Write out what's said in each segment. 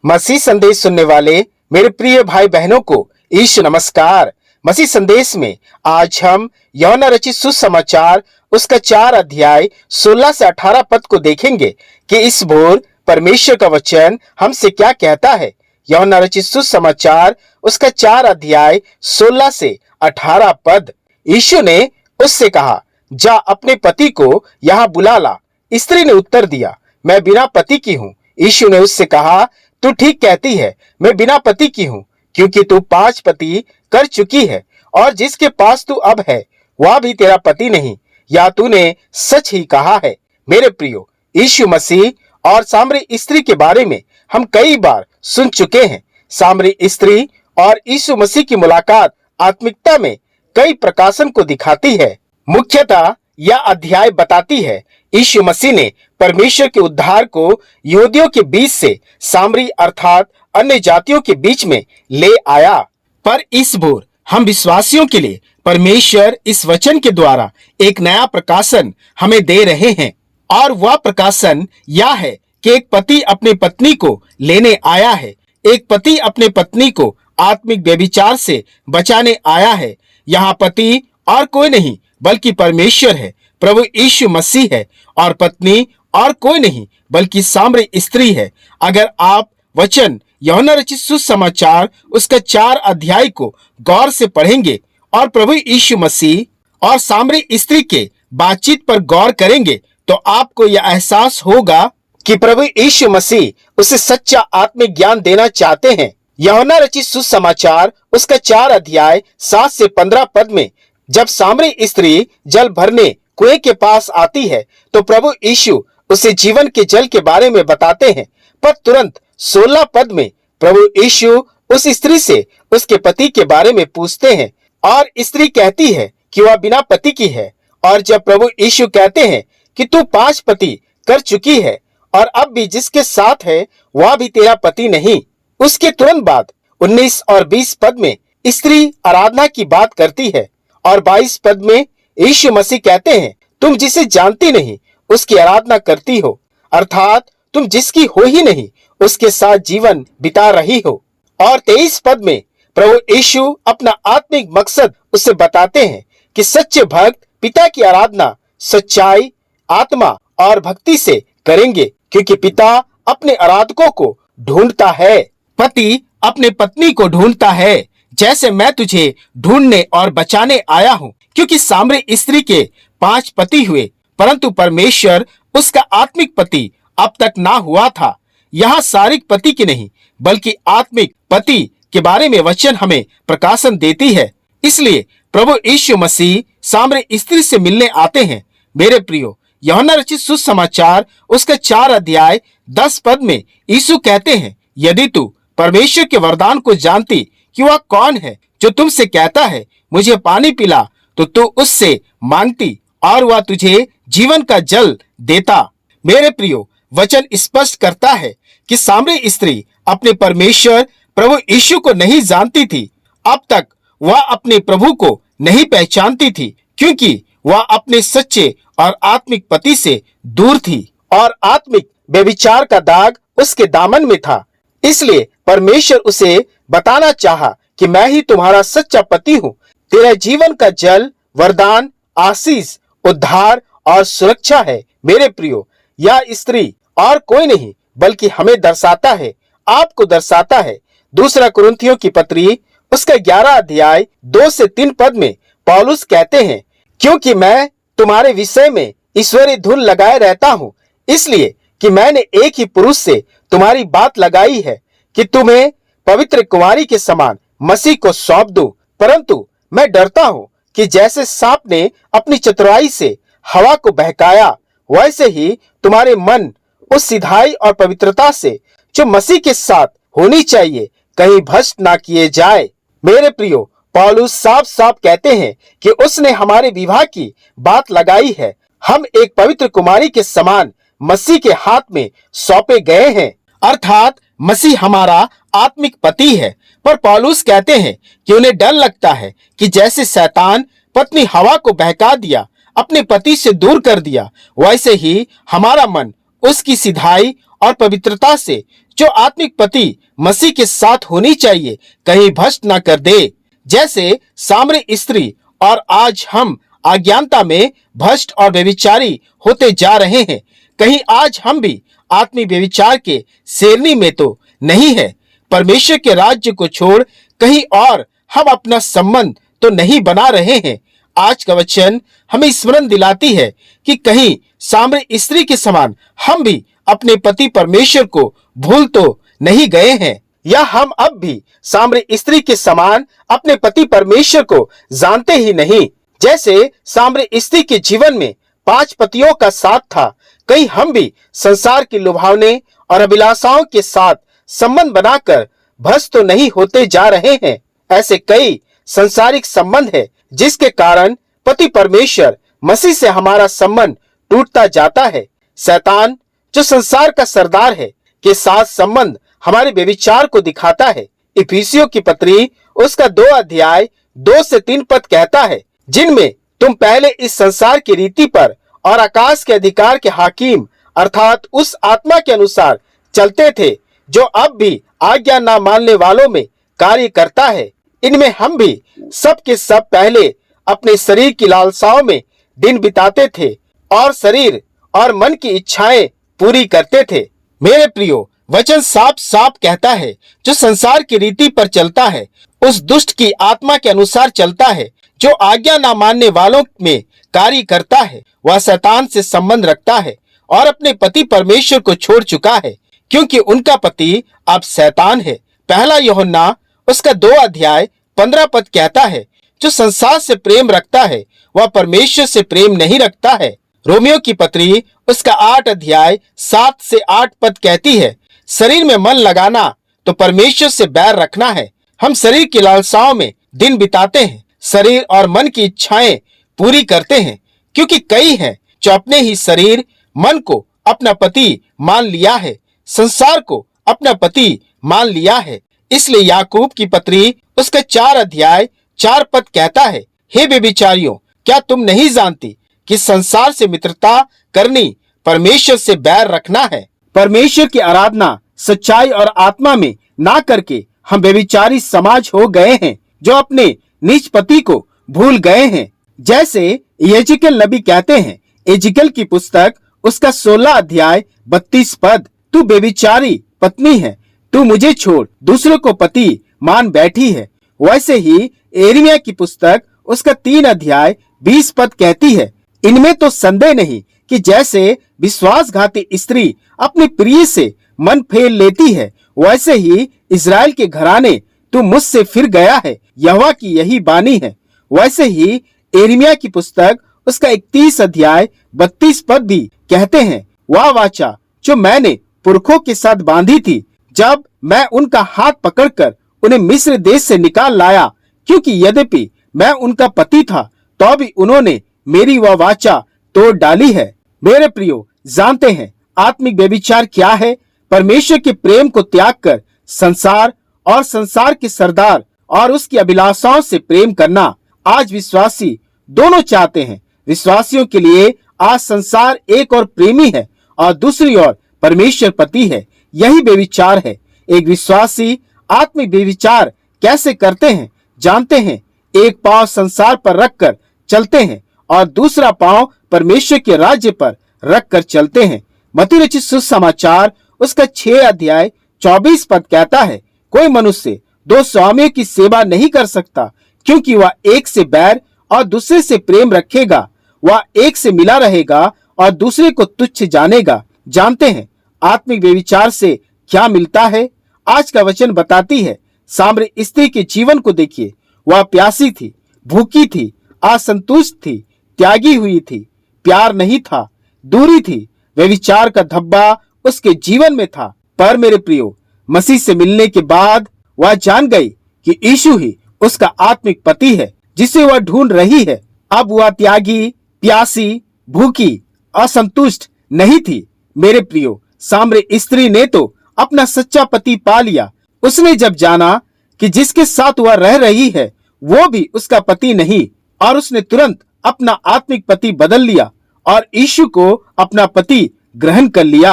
मसीह संदेश सुनने वाले मेरे प्रिय भाई बहनों को ईश नमस्कार। मसीह संदेश में आज हम यूहन्ना रचित सुसमाचार उसका 4 अध्याय 16 से 18 पद को देखेंगे कि इस भोर परमेश्वर का वचन हमसे क्या कहता है। यूहन्ना रचित सुसमाचार उसका 4 अध्याय 16 से 18 पद। यीशु ने उससे कहा, जा अपने पति को यहाँ बुला ला। स्त्री ने उत्तर दिया, मैं बिना पति की हूँ। यीशु ने उससे कहा, तू ठीक कहती है, मैं बिना पति की हूँ, क्योंकि तू 5 पति कर चुकी है और जिसके पास तू अब है वह भी तेरा पति नहीं, या तूने सच ही कहा है। मेरे प्रियो, यीशु मसीह और सामरी स्त्री के बारे में हम कई बार सुन चुके हैं। सामरी स्त्री और यीशु मसीह की मुलाकात आत्मिकता में कई प्रकाशन को दिखाती है। मुख्यतः यह अध्याय बताती है यीशु मसीह ने परमेश्वर के उद्धार को यहूदियों के बीच से सामरी अर्थात अन्य जातियों के बीच में ले आया। पर इस भोर हम विश्वासियों के लिए परमेश्वर इस वचन के द्वारा एक नया प्रकाशन हमें दे रहे हैं, और वह प्रकाशन यह है कि एक पति अपने पत्नी को लेने आया है। एक पति अपने पत्नी को आत्मिक व्यभिचार से बचाने आया है। यहाँ पति और कोई नहीं बल्कि परमेश्वर है, प्रभु यीशु मसीह है, और पत्नी और कोई नहीं बल्कि सामरी स्त्री है। अगर आप वचन यूहन्ना रचित सुसमाचार उसका 4 अध्याय को गौर से पढ़ेंगे और प्रभु यीशु मसीह और सामरी स्त्री के बातचीत पर गौर करेंगे तो आपको यह एहसास होगा कि प्रभु यीशु मसीह उसे सच्चा आत्मिक ज्ञान देना चाहते हैं। यूहन्ना रचित सुसमाचार उसका 4 अध्याय 7 से 15 पद में जब सामरी स्त्री जल भरने कुएं के पास आती है तो प्रभु यीशु उसे जीवन के जल के बारे में बताते हैं। पर तुरंत 16 पद में प्रभु यीशु उस स्त्री से उसके पति के बारे में पूछते हैं और स्त्री कहती है कि वह बिना पति की है। और जब प्रभु यीशु कहते हैं कि तू 5 पति कर चुकी है और अब भी जिसके साथ है वह भी तेरा पति नहीं, उसके तुरंत बाद 19 और 20 पद में स्त्री आराधना की बात करती है और 22 पद में यीशु मसीह कहते हैं, तुम जिसे जानती नहीं उसकी आराधना करती हो, अर्थात तुम जिसकी हो ही नहीं उसके साथ जीवन बिता रही हो। और 23 पद में प्रभु यीशु अपना आत्मिक मकसद उससे बताते हैं कि सच्चे भक्त पिता की आराधना सच्चाई, आत्मा और भक्ति से करेंगे, क्योंकि पिता अपने आराधकों को ढूंढता है। पति अपने पत्नी को ढूंढता है, जैसे मैं तुझे ढूंढने और बचाने आया हूँ। क्योंकि सामरी स्त्री के 5 पति हुए, परंतु परमेश्वर उसका आत्मिक पति अब तक ना हुआ था। यहाँ शारीरिक पति की नहीं बल्कि आत्मिक पति के बारे में वचन हमें प्रकाशन देती है। इसलिए प्रभु यीशु मसीह सामरी स्त्री से मिलने आते हैं। मेरे प्रियो, यूहन्ना रचित सुसमाचार उसका 4 अध्याय 10 पद में यीशु कहते हैं, यदि तू परमेश्वर के वरदान को जानती कि वह कौन है जो तुमसे कहता है मुझे पानी पिला, तो तू उससे मांगती और वह तुझे जीवन का जल देता। मेरे प्रियो, वचन स्पष्ट करता है कि सामरी स्त्री अपने परमेश्वर प्रभु यीशु को नहीं जानती थी। अब तक वह अपने प्रभु को नहीं पहचानती थी, क्योंकि वह अपने सच्चे और आत्मिक पति से दूर थी और आत्मिक व्यभिचार का दाग उसके दामन में था। इसलिए परमेश्वर उसे बताना चाहा कि मैं ही तुम्हारा सच्चा पति हूँ। तेरा जीवन का जल, वरदान, आशीष, उद्धार और सुरक्षा है। मेरे प्रियो, यह स्त्री और कोई नहीं बल्कि हमें दर्शाता है, आपको दर्शाता है। दूसरा कुरिन्थियों की पत्री उसका 11 अध्याय 2 से 3 पद में पौलुस कहते हैं, क्योंकि मैं तुम्हारे विषय में ईश्वरीय धुन लगाए रहता हूँ, इसलिए कि मैंने एक ही पुरुष से तुम्हारी बात लगाई है कि तुम्हें पवित्र कुंवारी के समान मसीह को सौंप दूं। परंतु मैं डरता हूँ कि जैसे सांप ने अपनी चतुराई से हवा को बहकाया, वैसे ही तुम्हारे मन उस सिधाई और पवित्रता से जो मसीह के साथ होनी चाहिए कहीं भ्रष्ट ना किए जाए। मेरे प्रियो, पौलुस साफ साफ कहते हैं कि उसने हमारे विवाह की बात लगाई है। हम एक पवित्र कुमारी के समान मसीह के हाथ में सौंपे गए हैं, अर्थात मसीह हमारा आत्मिक पति है। पर पौलुस कहते हैं कि उन्हें डर लगता है कि जैसे शैतान पत्नी हवा को बहका दिया, अपने पति से दूर कर दिया, वैसे ही हमारा मन उसकी सिधाई और पवित्रता से जो आत्मिक पति मसीह के साथ होनी चाहिए कहीं भ्रष्ट न कर दे। जैसे सामरी स्त्री और आज हम अज्ञानता में भ्रष्ट और व्यभिचारी होते जा रहे हैं, कहीं आज हम भी आत्मिक व्यभिचार के शेरनी में तो नहीं है। परमेश्वर के राज्य को छोड़ कहीं और हम अपना संबंध तो नहीं बना रहे हैं। आज का वचन हमें स्मरण दिलाती है कि कहीं सामरी स्त्री के समान हम भी अपने पति परमेश्वर को भूल तो नहीं गए हैं, या हम अब भी सामरी स्त्री के समान अपने पति परमेश्वर को जानते ही नहीं। जैसे सामरी स्त्री के जीवन में 5 पतियों का साथ था, कहीं हम भी संसार की लुभावने और अभिलाषाओं के साथ संबंध बनाकर भ्रष्ट तो नहीं होते जा रहे हैं। ऐसे कई संसारिक संबंध है जिसके कारण पति परमेश्वर मसीह से हमारा संबंध टूटता जाता है। शैतान जो संसार का सरदार है के साथ संबंध हमारे व्यभिचार को दिखाता है। इफिसियों की पत्री उसका 2 अध्याय 2 से 3 पद कहता है, जिनमें तुम पहले इस संसार की रीति पर और आकाश के अधिकार के हाकिम अर्थात उस आत्मा के अनुसार चलते थे जो अब भी आज्ञा न मानने वालों में कार्य करता है। इनमें हम भी सब के सब पहले अपने शरीर की लालसाओं में दिन बिताते थे और शरीर और मन की इच्छाएं पूरी करते थे। मेरे प्रियो, वचन साफ साफ कहता है, जो संसार की रीति पर चलता है, उस दुष्ट की आत्मा के अनुसार चलता है, जो आज्ञा न मानने वालों में कार्य करता है, वह शैतान से संबंध रखता है और अपने पति परमेश्वर को छोड़ चुका है, क्योंकि उनका पति अब शैतान है। पहला यूहन्ना उसका 2 अध्याय 15 पद कहता है, जो संसार से प्रेम रखता है वह परमेश्वर से प्रेम नहीं रखता है। रोमियो की पत्री उसका 8 अध्याय 7 से 8 पद कहती है, शरीर में मन लगाना तो परमेश्वर से बैर रखना है। हम शरीर की लालसाओं में दिन बिताते हैं, शरीर और मन की इच्छाएं पूरी करते हैं, क्योंकि कई हैं जो अपने ही शरीर मन को अपना पति मान लिया है, संसार को अपना पति मान लिया है। इसलिए याकूब की पत्री उसका 4 अध्याय 4 पद कहता है, हे व्यभिचारियों, क्या तुम नहीं जानती कि संसार से मित्रता करनी परमेश्वर से बैर रखना है। परमेश्वर की आराधना सच्चाई और आत्मा में ना करके हम व्यभिचारी समाज हो गए हैं, जो अपने निज पति को भूल गए हैं। जैसे यजेकियल नबी कहते हैं, यजेकियल की पुस्तक उसका 16 अध्याय 32 पद, तू व्यभिचारी पत्नी है, तू मुझे छोड़ दूसरों को पति मान बैठी है। वैसे ही यिर्मयाह की पुस्तक उसका 3 अध्याय 20 पद कहती है, इनमें तो संदेह नहीं कि जैसे विश्वासघाती स्त्री अपने प्रिय से मन फेर लेती है, वैसे ही इजराइल के घराने तू मुझसे फिर गया है, यहोवा की यही बानी है। वैसे ही यिर्मयाह की पुस्तक उसका 31 अध्याय 32 पद भी कहते हैं, वह वाचा जो मैंने पुरखों के साथ बांधी थी, जब मैं उनका हाथ पकड़कर उन्हें मिस्र देश से निकाल लाया, क्योंकि यद्यपि मैं उनका पति था तो भी उन्होंने मेरी वह वाचा तोड़ डाली है। मेरे प्रियो, जानते हैं आत्मिक व्यभिचार क्या है? परमेश्वर के प्रेम को त्याग कर संसार और संसार के सरदार और उसकी अभिलाषाओं से प्रेम करना। आज विश्वासी दोनों चाहते हैं। विश्वासियों के लिए आज संसार एक और प्रेमी है और दूसरी ओर परमेश्वर पति है। यही व्यभिचार है। एक विश्वासी आत्मिक व्यभिचार कैसे करते हैं जानते हैं? एक पांव संसार पर रखकर चलते हैं और दूसरा पांव परमेश्वर के राज्य पर रखकर चलते हैं। मत्ती रचित सुसमाचार उसका 6 अध्याय 24 पद कहता है, कोई मनुष्य 2 स्वामियों की सेवा नहीं कर सकता, क्योंकि वह एक से बैर और दूसरे से प्रेम रखेगा, वह एक से मिला रहेगा और दूसरे को तुच्छ जानेगा। जानते हैं आत्मिक व्यभिचार से क्या मिलता है? आज का वचन बताती है, सामरी स्त्री के जीवन को देखिए। वह प्यासी थी, भूखी थी, असंतुष्ट थी, त्यागी हुई थी, प्यार नहीं था, दूरी थी, व्यभिचार का धब्बा उसके जीवन में था। पर मेरे प्रियो, मसीह से मिलने के बाद वह जान गई कि यीशु ही उसका आत्मिक पति है जिसे वह ढूंढ रही है। अब वह त्यागी, प्यासी, भूखी, असंतुष्ट नहीं थी। मेरे प्रियो, सामरी स्त्री ने तो अपना सच्चा पति पा लिया। उसने जब जाना कि जिसके साथ वह रह रही है वो भी उसका पति नहीं, और उसने तुरंत अपना आत्मिक पति बदल लिया और यीशु को अपना पति ग्रहण कर लिया।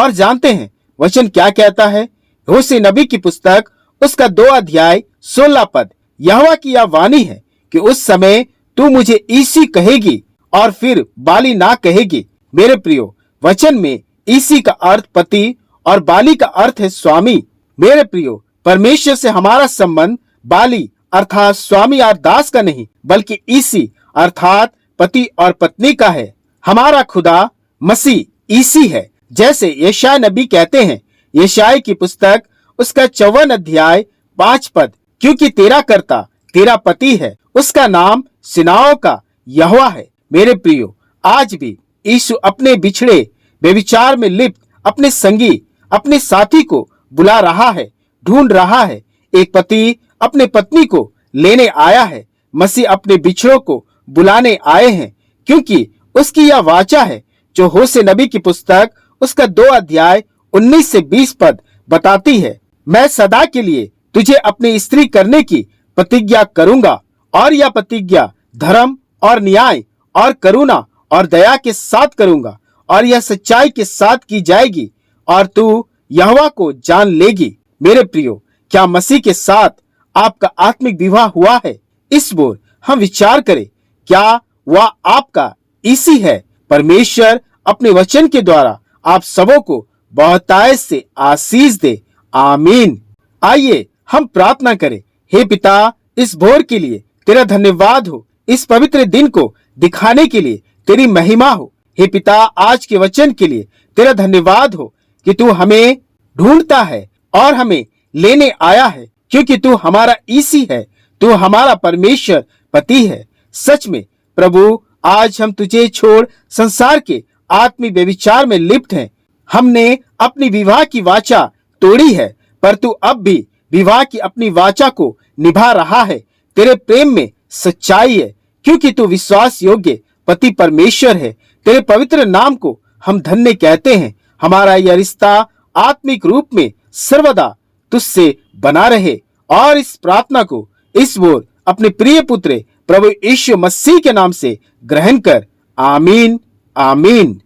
और जानते हैं वचन क्या कहता है। होशे नबी की पुस्तक उसका 2 अध्याय 16 पद, यहोवा की यह वाणी है कि उस समय तू मुझे ईसी कहेगी और फिर बाली ना कहेगी। मेरे प्रियो, वचन में ईसी का अर्थ पति और बाली का अर्थ है स्वामी। मेरे प्रियो, परमेश्वर से हमारा संबंध बाली अर्थात स्वामी और दास का नहीं, बल्कि ईसी अर्थात पति और पत्नी का है। हमारा खुदा मसीह ईसी है। जैसे यशायाह नबी कहते हैं, यशायाह की पुस्तक उसका 54 अध्याय 5 पद, क्योंकि तेरा कर्ता तेरा पति है, उसका नाम सेनाओं का यहोवा है। मेरे प्रियो, आज भी यीशु अपने बिछड़े व्यभिचार में लिप्त अपने संगी, अपने साथी को बुला रहा है, ढूंढ रहा है। एक पति अपने पत्नी को लेने आया है। मसीह अपने बिछड़ों को बुलाने आए हैं, क्योंकि उसकी यह वाचा है जो होशे नबी की पुस्तक उसका 2 अध्याय 19 से 20 पद बताती है, मैं सदा के लिए तुझे अपनी स्त्री करने की प्रतिज्ञा करूंगा और यह प्रतिज्ञा धर्म और न्याय और करुणा और दया के साथ करूंगा और यह सच्चाई के साथ की जाएगी और तू यहोवा को जान लेगी। मेरे प्रियो, क्या मसीह के साथ आपका आत्मिक विवाह हुआ है? इस ओर हम विचार करें, क्या वह आपका ईसी है? परमेश्वर अपने वचन के द्वारा आप सबों को बहुतायत से आशीष दे। आमीन। आइए हम प्रार्थना करें। हे पिता, इस भोर के लिए तेरा धन्यवाद हो, इस पवित्र दिन को दिखाने के लिए तेरी महिमा हो। हे पिता, आज के वचन के लिए तेरा धन्यवाद हो कि तू हमें ढूंढता है और हमें लेने आया है, क्योंकि तू हमारा ईसी है, तू हमारा परमेश्वर पति है। सच में प्रभु, आज हम तुझे छोड़ संसार के आत्मिक व्यभिचार में लिप्त हैं। हमने अपनी विवाह की वाचा तोड़ी है, पर तू अब भी विवाह की अपनी वाचा को निभा रहा है। तेरे प्रेम में सच्चाई है, क्योंकि तू विश्वास योग्य पति परमेश्वर है। तेरे पवित्र नाम को हम धन्य कहते हैं। हमारा यह रिश्ता आत्मिक रूप में सर्वदा तुझसे बना रहे और इस प्रार्थना को इस ओर अपने प्रिय पुत्र प्रभु यीशु मसीह के नाम से ग्रहण कर। आमीन, आमीन।